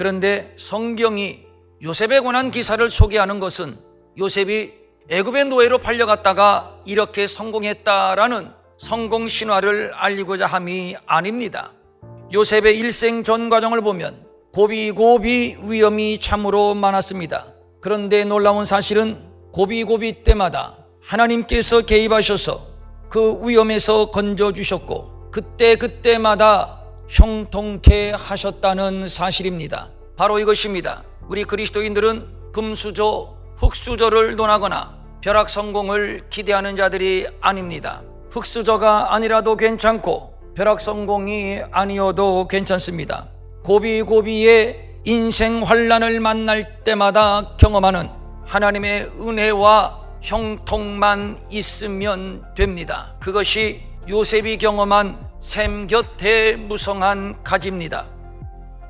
그런데 성경이 요셉에 관한 기사를 소개하는 것은 요셉이 애굽의 노예로 팔려갔다가 이렇게 성공했다라는 성공 신화를 알리고자 함이 아닙니다. 요셉의 일생 전 과정을 보면 고비고비 위험이 참으로 많았습니다. 그런데 놀라운 사실은 고비고비 때마다 하나님께서 개입하셔서 그 위험에서 건져주셨고 그때마다 형통케 하셨다는 사실입니다. 바로 이것입니다. 우리 그리스도인들은 금수저, 흙수저를 논하거나 벼락성공을 기대하는 자들이 아닙니다. 흙수저가 아니라도 괜찮고 벼락성공이 아니어도 괜찮습니다. 고비고비의 인생 환난을 만날 때마다 경험하는 하나님의 은혜와 형통만 있으면 됩니다. 그것이 요셉이 경험한 샘 곁에 무성한 가지입니다.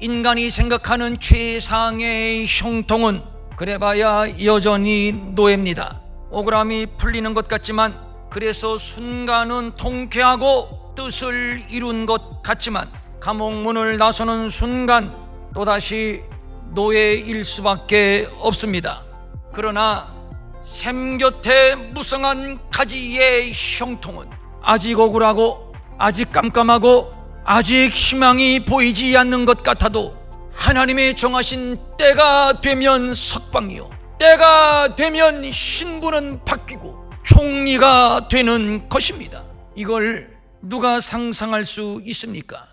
인간이 생각하는 최상의 형통은 그래봐야 여전히 노예입니다. 억울함이 풀리는 것 같지만, 그래서 순간은 통쾌하고 뜻을 이룬 것 같지만 감옥문을 나서는 순간 또다시 노예일 수밖에 없습니다. 그러나 샘 곁에 무성한 가지의 형통은 아직 억울하고 아직 깜깜하고 아직 희망이 보이지 않는 것 같아도 하나님의 정하신 때가 되면 석방이요, 때가 되면 신부는 바뀌고 총리가 되는 것입니다. 이걸 누가 상상할 수 있습니까?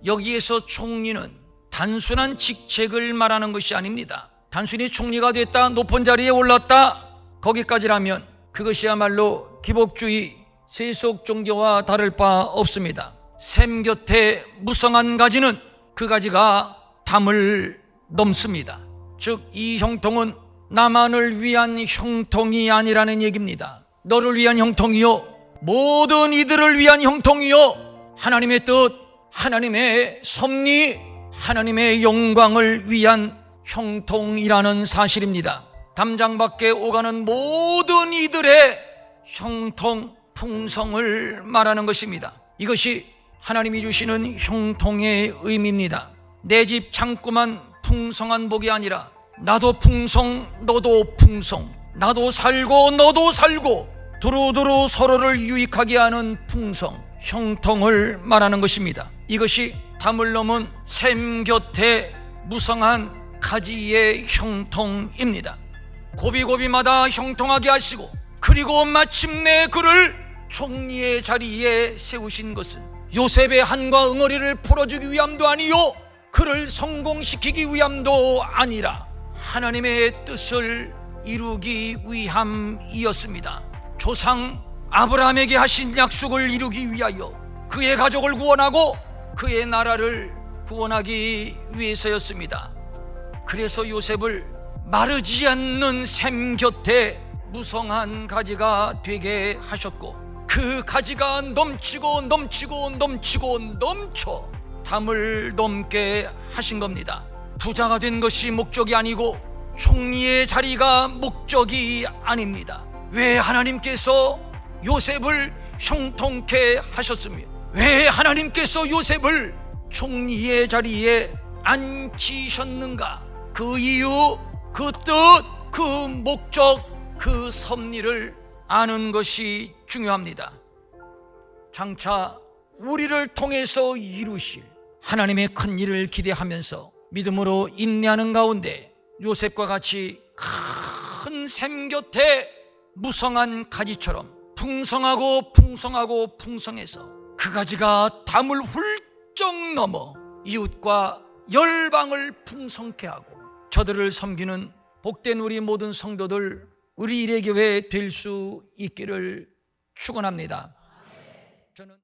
여기에서 총리는 단순한 직책을 말하는 것이 아닙니다. 단순히 총리가 됐다, 높은 자리에 올랐다, 거기까지라면 그것이야말로 기복주의 세속 종교와 다를 바 없습니다. 샘 곁에 무성한 가지는 그 가지가 담을 넘습니다. 즉, 이 형통은 나만을 위한 형통이 아니라는 얘기입니다. 너를 위한 형통이요, 모든 이들을 위한 형통이요, 하나님의 뜻, 하나님의 섭리, 하나님의 영광을 위한 형통이라는 사실입니다. 담장 밖에 오가는 모든 이들의 형통, 풍성을 말하는 것입니다. 이것이 하나님이 주시는 형통의 의미입니다. 내 집 창고만 풍성한 복이 아니라 나도 풍성, 너도 풍성, 나도 살고 너도 살고 두루두루 서로를 유익하게 하는 풍성, 형통을 말하는 것입니다. 이것이 담을 넘은 샘 곁에 무성한 가지의 형통입니다. 고비고비마다 형통하게 하시고 그리고 마침내 그를 총리의 자리에 세우신 것은 요셉의 한과 응어리를 풀어주기 위함도 아니요, 그를 성공시키기 위함도 아니라 하나님의 뜻을 이루기 위함이었습니다. 조상 아브라함에게 하신 약속을 이루기 위하여 그의 가족을 구원하고 그의 나라를 구원하기 위해서였습니다. 그래서 요셉을 마르지 않는 샘 곁에 무성한 가지가 되게 하셨고, 그 가지가 넘치고 넘쳐 담을 넘게 하신 겁니다. 부자가 된 것이 목적이 아니고 총리의 자리가 목적이 아닙니다. 왜 하나님께서 요셉을 형통케 하셨으며 왜 하나님께서 요셉을 총리의 자리에 앉히셨는가? 그 이유, 그 뜻, 그 목적, 그 섭리를 아는 것이 중요합니다. 장차 우리를 통해서 이루실 하나님의 큰 일을 기대하면서 믿음으로 인내하는 가운데 요셉과 같이 큰 샘 곁에 무성한 가지처럼 풍성하고 풍성해서 그 가지가 담을 훌쩍 넘어 이웃과 열방을 풍성케 하고 저들을 섬기는 복된 우리 모든 성도들, 우리 일의 교회 될 수 있기를 축원합니다. 저는